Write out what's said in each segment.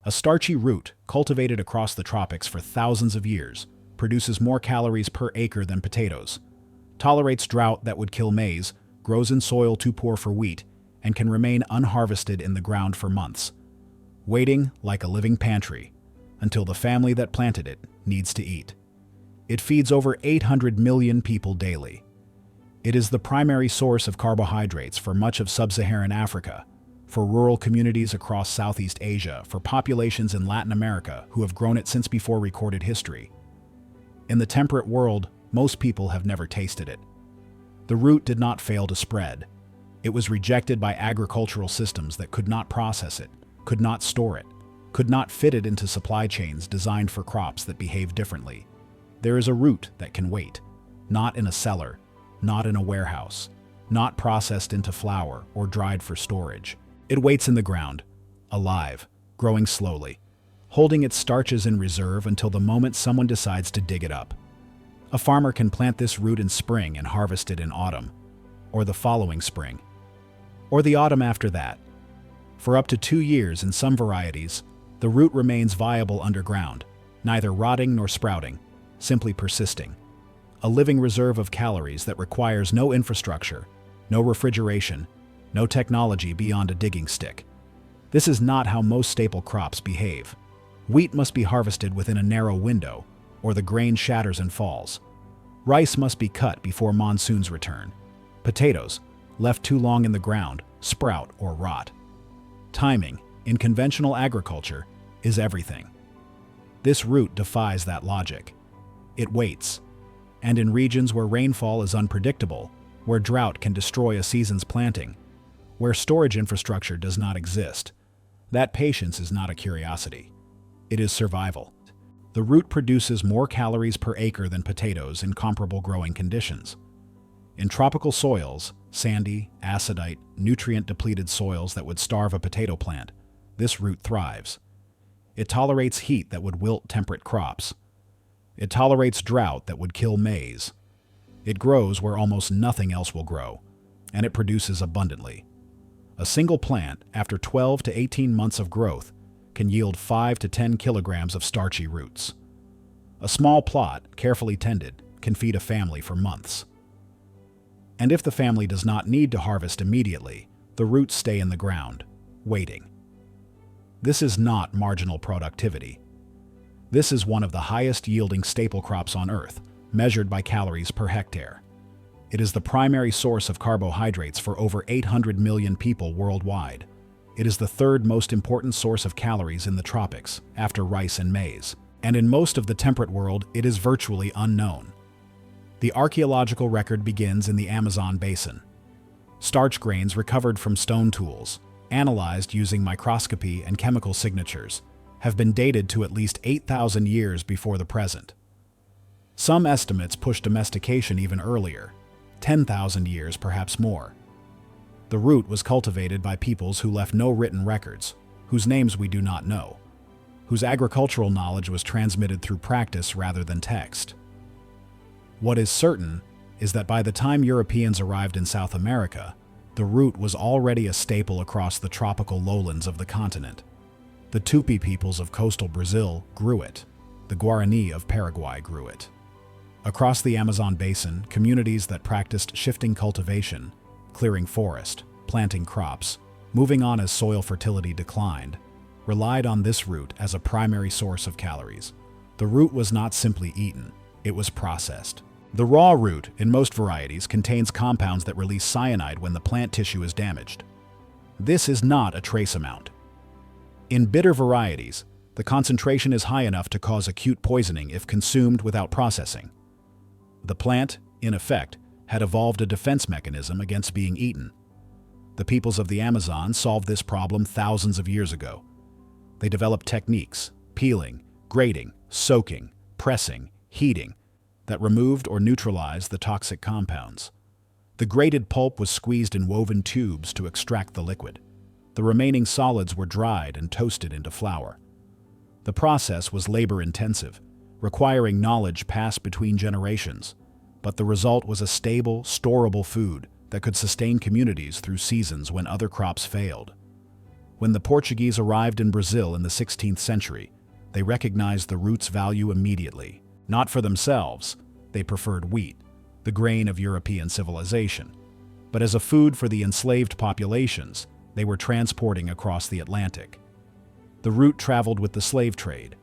A starchy root, cultivated across the tropics for thousands of years, produces more calories per acre than potatoes, tolerates drought that would kill maize, grows in soil too poor for wheat, and can remain unharvested in the ground for months, waiting like a living pantry until the family that planted it needs to eat. It feeds over 800 million people daily. It is the primary source of carbohydrates for much of sub-Saharan Africa, for rural communities across Southeast Asia, for populations in Latin America who have grown it since before recorded history. In the temperate world, most people have never tasted it. The root did not fail to spread. It was rejected by agricultural systems that could not process it, could not store it, could not fit it into supply chains designed for crops that behave differently. There is a root that can wait, not in a cellar, not in a warehouse, not processed into flour or dried for storage. It waits in the ground, alive, growing slowly, holding its starches in reserve until the moment someone decides to dig it up. A farmer can plant this root in spring and harvest it in autumn, or the following spring, or the autumn after that. For up to 2 years in some varieties, the root remains viable underground, neither rotting nor sprouting, simply persisting. A living reserve of calories that requires no infrastructure, no refrigeration, no technology beyond a digging stick. This is not how most staple crops behave. Wheat must be harvested within a narrow window, or the grain shatters and falls. Rice must be cut before monsoons return. Potatoes, left too long in the ground, sprout or rot. Timing, in conventional agriculture, is everything. This root defies that logic. It waits. And in regions where rainfall is unpredictable, where drought can destroy a season's planting, where storage infrastructure does not exist, that patience is not a curiosity. It is survival. The root produces more calories per acre than potatoes in comparable growing conditions. In tropical soils, sandy, acidite, nutrient-depleted soils that would starve a potato plant, this root thrives. It tolerates heat that would wilt temperate crops. It tolerates drought that would kill maize. It grows where almost nothing else will grow, and it produces abundantly. A single plant, after 12 to 18 months of growth, can yield 5 to 10 kilograms of starchy roots. A small plot, carefully tended, can feed a family for months. And if the family does not need to harvest immediately, the roots stay in the ground, waiting. This is not marginal productivity. This is one of the highest yielding staple crops on Earth, measured by calories per hectare. It is the primary source of carbohydrates for over 800 million people worldwide. It is the third most important source of calories in the tropics, after rice and maize. And in most of the temperate world, it is virtually unknown. The archaeological record begins in the Amazon basin. Starch grains recovered from stone tools, analyzed using microscopy and chemical signatures, have been dated to at least 8,000 years before the present. Some estimates push domestication even earlier, 10,000 years, perhaps more. The root was cultivated by peoples who left no written records, whose names we do not know, whose agricultural knowledge was transmitted through practice rather than text. What is certain is that by the time Europeans arrived in South America, the root was already a staple across the tropical lowlands of the continent. The Tupi peoples of coastal Brazil grew it. The Guarani of Paraguay grew it. Across the Amazon basin, communities that practiced shifting cultivation, clearing forest, planting crops, moving on as soil fertility declined, relied on this root as a primary source of calories. The root was not simply eaten, it was processed. The raw root, in most varieties, contains compounds that release cyanide when the plant tissue is damaged. This is not a trace amount. In bitter varieties, the concentration is high enough to cause acute poisoning if consumed without processing. The plant, in effect, had evolved a defense mechanism against being eaten. The peoples of the Amazon solved this problem thousands of years ago. They developed techniques, peeling, grating, soaking, pressing, heating, that removed or neutralized the toxic compounds. The grated pulp was squeezed in woven tubes to extract the liquid. The remaining solids were dried and toasted into flour. The process was labor-intensive, requiring knowledge passed between generations, but the result was a stable, storable food that could sustain communities through seasons when other crops failed. When the Portuguese arrived in Brazil in the 16th century, they recognized the root's value immediately. Not for themselves, they preferred wheat, the grain of European civilization, but as a food for the enslaved populations they were transporting across the Atlantic. The root traveled with the slave trade.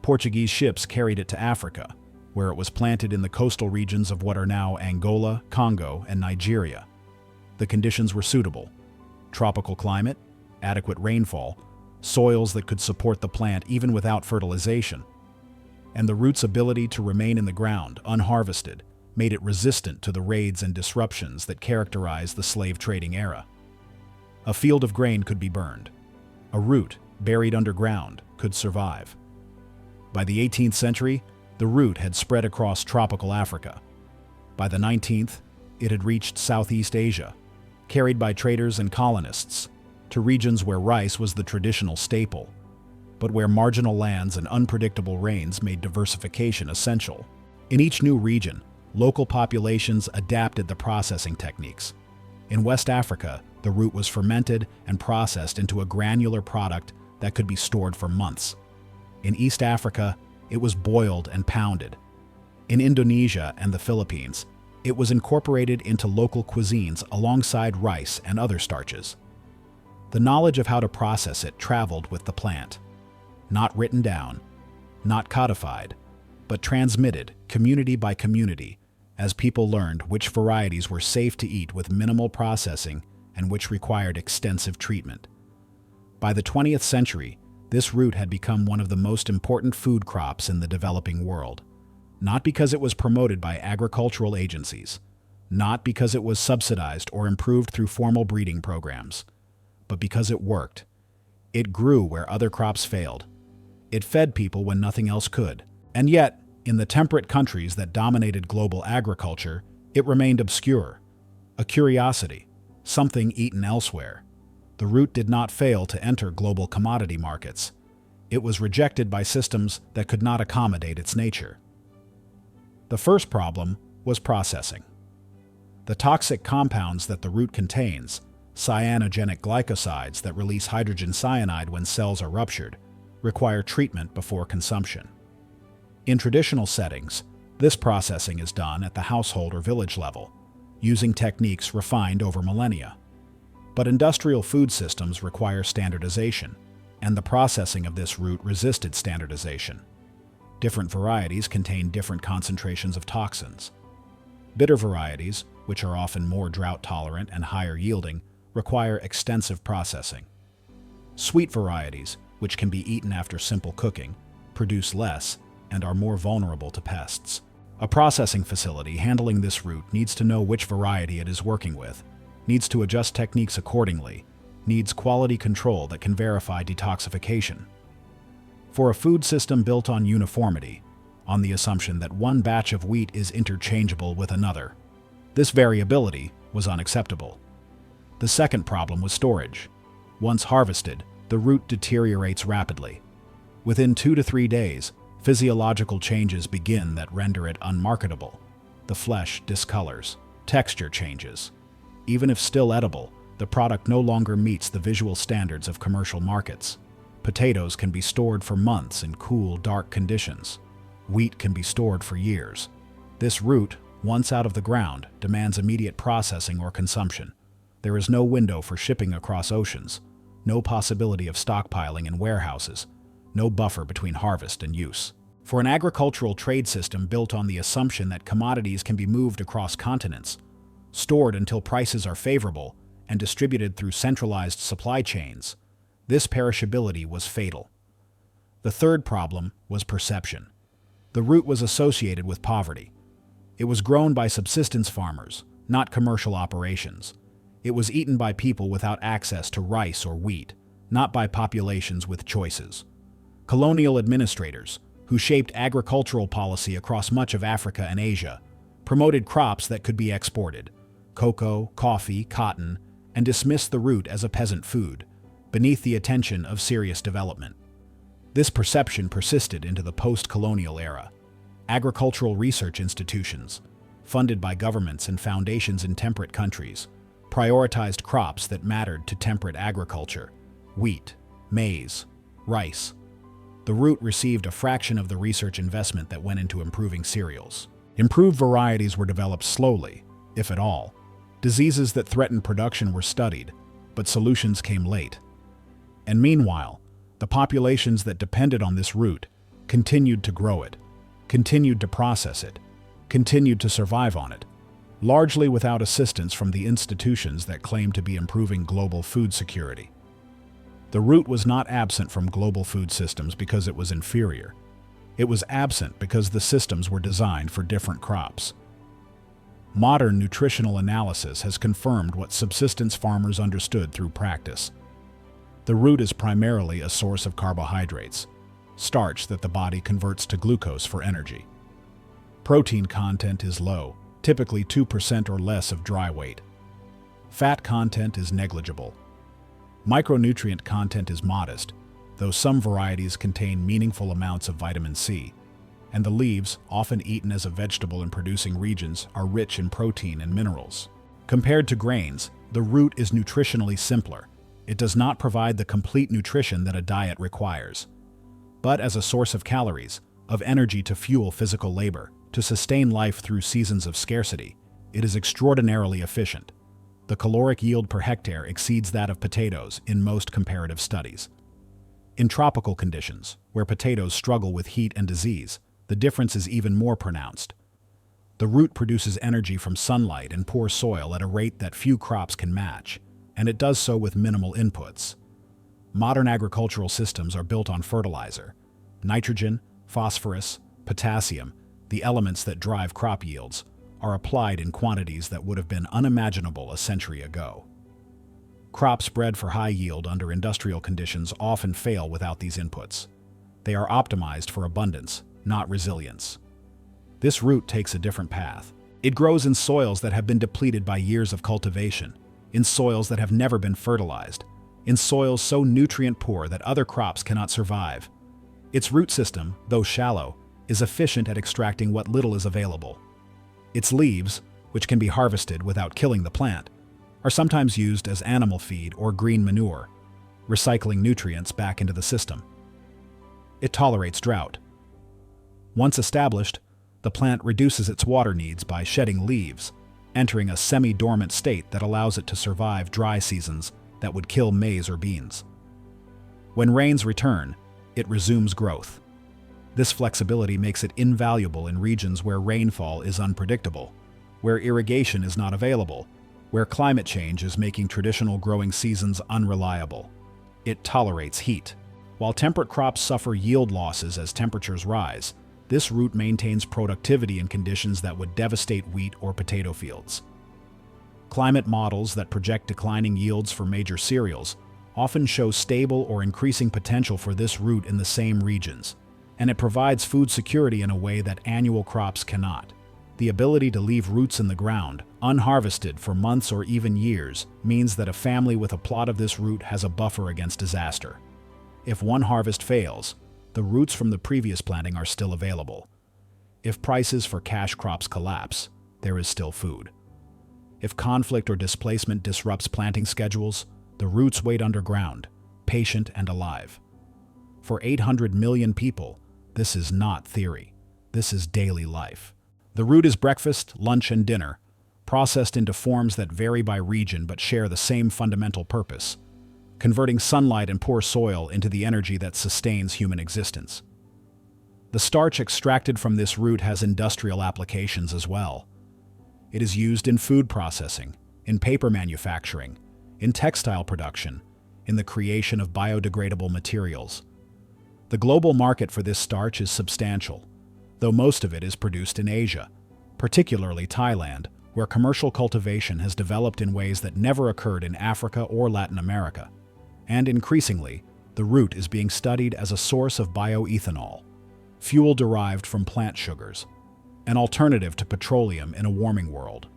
Portuguese ships carried it to Africa, where it was planted in the coastal regions of what are now Angola, Congo, and Nigeria. The conditions were suitable: tropical climate, adequate rainfall, soils that could support the plant even without fertilization, and the root's ability to remain in the ground, unharvested, made it resistant to the raids and disruptions that characterized the slave trading era. A field of grain could be burned. A root, buried underground, could survive. By the 18th century, the root had spread across tropical Africa. By the 19th, it had reached Southeast Asia, carried by traders and colonists, to regions where rice was the traditional staple, but where marginal lands and unpredictable rains made diversification essential. In each new region, local populations adapted the processing techniques. In West Africa, the root was fermented and processed into a granular product that could be stored for months. In East Africa, it was boiled and pounded. In Indonesia and the Philippines, it was incorporated into local cuisines alongside rice and other starches. The knowledge of how to process it traveled with the plant. Not written down, not codified, but transmitted community by community as people learned which varieties were safe to eat with minimal processing and which required extensive treatment. By the 20th century, this root had become one of the most important food crops in the developing world, not because it was promoted by agricultural agencies, not because it was subsidized or improved through formal breeding programs, but because it worked. It grew where other crops failed. It fed people when nothing else could. And yet, in the temperate countries that dominated global agriculture, it remained obscure, a curiosity, something eaten elsewhere. The root did not fail to enter global commodity markets. It was rejected by systems that could not accommodate its nature. The first problem was processing. The toxic compounds that the root contains, cyanogenic glycosides that release hydrogen cyanide when cells are ruptured, require treatment before consumption. In traditional settings, this processing is done at the household or village level, using techniques refined over millennia. But industrial food systems require standardization, and the processing of this root resisted standardization. Different varieties contain different concentrations of toxins. Bitter varieties, which are often more drought-tolerant and higher yielding, require extensive processing. Sweet varieties, which can be eaten after simple cooking, produce less and are more vulnerable to pests. A processing facility handling this root needs to know which variety it is working with, needs to adjust techniques accordingly, needs quality control that can verify detoxification. For a food system built on uniformity, on the assumption that one batch of wheat is interchangeable with another, this variability was unacceptable. The second problem was storage. Once harvested, the root deteriorates rapidly. Within 2 to 3 days, physiological changes begin that render it unmarketable. The flesh discolors, texture changes. Even if still edible, the product no longer meets the visual standards of commercial markets. Potatoes can be stored for months in cool, dark conditions. Wheat can be stored for years. This root, once out of the ground, demands immediate processing or consumption. There is no window for shipping across oceans, no possibility of stockpiling in warehouses, no buffer between harvest and use. For an agricultural trade system built on the assumption that commodities can be moved across continents, stored until prices are favorable, and distributed through centralized supply chains, this perishability was fatal. The third problem was perception. The root was associated with poverty. It was grown by subsistence farmers, not commercial operations. It was eaten by people without access to rice or wheat, not by populations with choices. Colonial administrators, who shaped agricultural policy across much of Africa and Asia, promoted crops that could be exported, cocoa, coffee, cotton, and dismissed the root as a peasant food, beneath the attention of serious development. This perception persisted into the post-colonial era. Agricultural research institutions, funded by governments and foundations in temperate countries, prioritized crops that mattered to temperate agriculture, wheat, maize, rice. The root received a fraction of the research investment that went into improving cereals. Improved varieties were developed slowly, if at all. Diseases that threatened production were studied, but solutions came late. And meanwhile, the populations that depended on this root continued to grow it, continued to process it, continued to survive on it, largely without assistance from the institutions that claimed to be improving global food security. The root was not absent from global food systems because it was inferior. It was absent because the systems were designed for different crops. Modern nutritional analysis has confirmed what subsistence farmers understood through practice. The root is primarily a source of carbohydrates, starch that the body converts to glucose for energy. Protein content is low, typically 2% or less of dry weight. Fat content is negligible. Micronutrient content is modest, though some varieties contain meaningful amounts of vitamin C, and the leaves, often eaten as a vegetable in producing regions, are rich in protein and minerals. Compared to grains, the root is nutritionally simpler. It does not provide the complete nutrition that a diet requires. But as a source of calories, of energy to fuel physical labor, to sustain life through seasons of scarcity, it is extraordinarily efficient. The caloric yield per hectare exceeds that of potatoes in most comparative studies. In tropical conditions, where potatoes struggle with heat and disease, the difference is even more pronounced. The root produces energy from sunlight and poor soil at a rate that few crops can match, and it does so with minimal inputs. Modern agricultural systems are built on fertilizer. Nitrogen, phosphorus, potassium, the elements that drive crop yields, are applied in quantities that would have been unimaginable a century ago. Crops bred for high yield under industrial conditions often fail without these inputs. They are optimized for abundance, not resilience. This root takes a different path. It grows in soils that have been depleted by years of cultivation, in soils that have never been fertilized, in soils so nutrient poor that other crops cannot survive. Its root system, though shallow, is efficient at extracting what little is available. Its leaves, which can be harvested without killing the plant, are sometimes used as animal feed or green manure, recycling nutrients back into the system. It tolerates drought. Once established, the plant reduces its water needs by shedding leaves, entering a semi-dormant state that allows it to survive dry seasons that would kill maize or beans. When rains return, it resumes growth. This flexibility makes it invaluable in regions where rainfall is unpredictable, where irrigation is not available, where climate change is making traditional growing seasons unreliable. It tolerates heat. While temperate crops suffer yield losses as temperatures rise, this root maintains productivity in conditions that would devastate wheat or potato fields. Climate models that project declining yields for major cereals often show stable or increasing potential for this root in the same regions, and it provides food security in a way that annual crops cannot. The ability to leave roots in the ground, unharvested for months or even years, means that a family with a plot of this root has a buffer against disaster. If one harvest fails, the roots from the previous planting are still available. If prices for cash crops collapse, there is still food. If conflict or displacement disrupts planting schedules, the roots wait underground, patient and alive. For 800 million people, this is not theory. This is daily life. The root is breakfast, lunch, and dinner, processed into forms that vary by region but share the same fundamental purpose: converting sunlight and poor soil into the energy that sustains human existence. The starch extracted from this root has industrial applications as well. It is used in food processing, in paper manufacturing, in textile production, in the creation of biodegradable materials. The global market for this starch is substantial, though most of it is produced in Asia, particularly Thailand, where commercial cultivation has developed in ways that never occurred in Africa or Latin America. And increasingly, the root is being studied as a source of bioethanol, fuel derived from plant sugars, an alternative to petroleum in a warming world.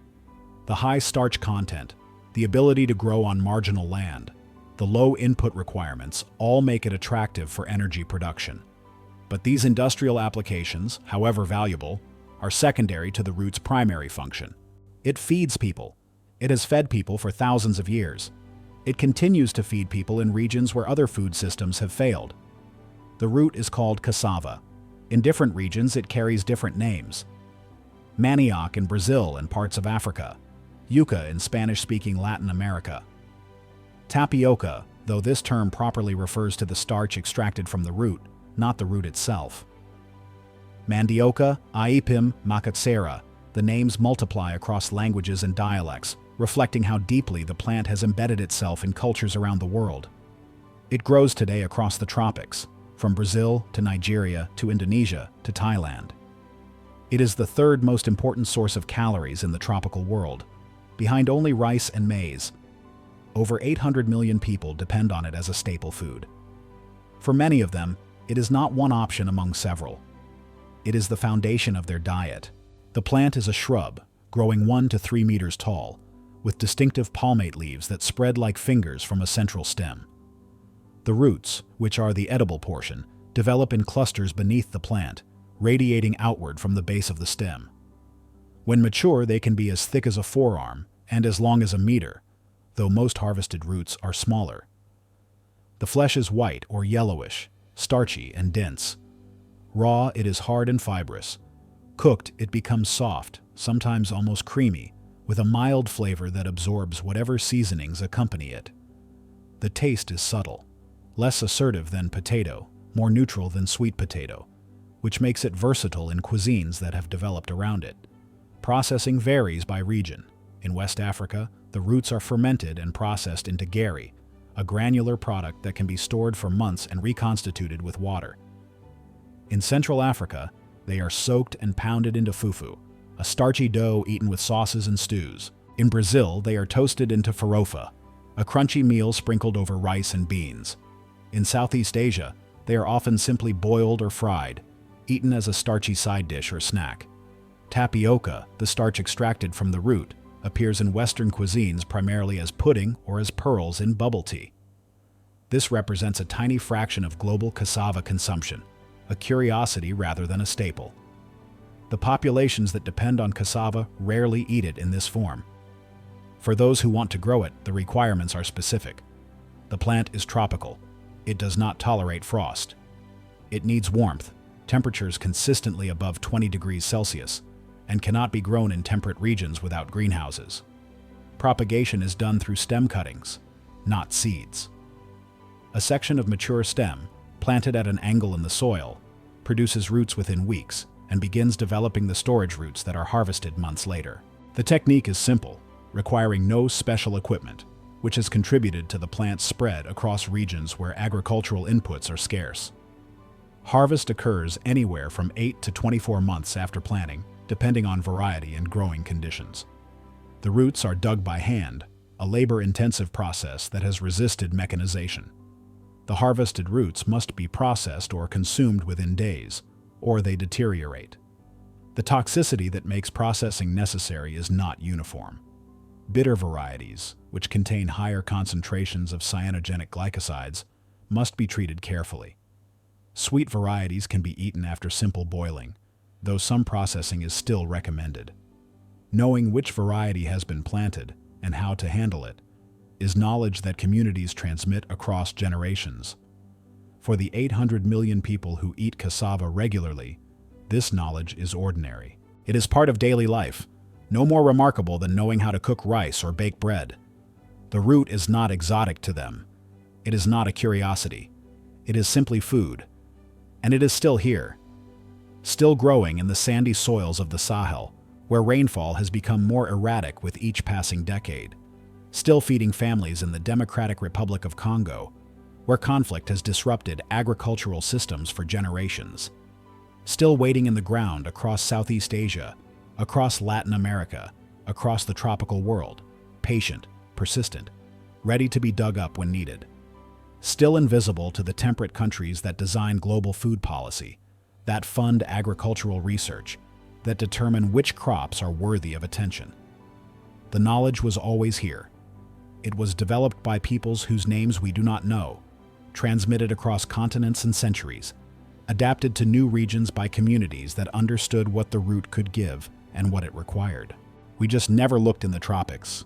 The high starch content, the ability to grow on marginal land, the low input requirements all make it attractive for energy production. But these industrial applications, however valuable, are secondary to the root's primary function. It feeds people. It has fed people for thousands of years. It continues to feed people in regions where other food systems have failed. The root is called cassava. In different regions, it carries different names. Manioc in Brazil and parts of Africa. Yuca in Spanish-speaking Latin America. Tapioca, though this term properly refers to the starch extracted from the root, not the root itself. Mandioca, Aipim, Macatsera. The names multiply across languages and dialects, reflecting how deeply the plant has embedded itself in cultures around the world. It grows today across the tropics, from Brazil to Nigeria to Indonesia to Thailand. It is the third most important source of calories in the tropical world, behind only rice and maize. Over 800 million people depend on it as a staple food. For many of them, it is not one option among several. It is the foundation of their diet. The plant is a shrub, growing 1 to 3 meters tall, with distinctive palmate leaves that spread like fingers from a central stem. The roots, which are the edible portion, develop in clusters beneath the plant, radiating outward from the base of the stem. When mature, they can be as thick as a forearm and as long as a meter, though most harvested roots are smaller. The flesh is white or yellowish, starchy and dense. Raw, it is hard and fibrous. Cooked, it becomes soft, sometimes almost creamy, with a mild flavor that absorbs whatever seasonings accompany it. The taste is subtle, less assertive than potato, more neutral than sweet potato, which makes it versatile in cuisines that have developed around it. Processing varies by region. In West Africa, the roots are fermented and processed into gari, a granular product that can be stored for months and reconstituted with water. In Central Africa, they are soaked and pounded into fufu, a starchy dough eaten with sauces and stews. In Brazil, they are toasted into farofa, a crunchy meal sprinkled over rice and beans. In Southeast Asia, they are often simply boiled or fried, eaten as a starchy side dish or snack. Tapioca, the starch extracted from the root, appears in Western cuisines primarily as pudding or as pearls in bubble tea. This represents a tiny fraction of global cassava consumption, a curiosity rather than a staple. The populations that depend on cassava rarely eat it in this form. For those who want to grow it, the requirements are specific. The plant is tropical. It does not tolerate frost. It needs warmth, temperatures consistently above 20 degrees Celsius, and cannot be grown in temperate regions without greenhouses. Propagation is done through stem cuttings, not seeds. A section of mature stem, planted at an angle in the soil, produces roots within weeks and begins developing the storage roots that are harvested months later. The technique is simple, requiring no special equipment, which has contributed to the plant's spread across regions where agricultural inputs are scarce. Harvest occurs anywhere from 8 to 24 months after planting, depending on variety and growing conditions. The roots are dug by hand, a labor-intensive process that has resisted mechanization. The harvested roots must be processed or consumed within days, or they deteriorate. The toxicity that makes processing necessary is not uniform. Bitter varieties, which contain higher concentrations of cyanogenic glycosides, must be treated carefully. Sweet varieties can be eaten after simple boiling, though some processing is still recommended. Knowing which variety has been planted and how to handle it is knowledge that communities transmit across generations. For the 800 million people who eat cassava regularly, this knowledge is ordinary. It is part of daily life, no more remarkable than knowing how to cook rice or bake bread. The root is not exotic to them. It is not a curiosity. It is simply food. And it is still here, still growing in the sandy soils of the Sahel, where rainfall has become more erratic with each passing decade, still feeding families in the Democratic Republic of Congo, where conflict has disrupted agricultural systems for generations, still waiting in the ground across Southeast Asia, across Latin America, across the tropical world, patient, persistent, ready to be dug up when needed. Still invisible to the temperate countries that design global food policy, that fund agricultural research, that determine which crops are worthy of attention. The knowledge was always here. It was developed by peoples whose names we do not know, transmitted across continents and centuries, adapted to new regions by communities that understood what the root could give and what it required. We just never looked in the tropics.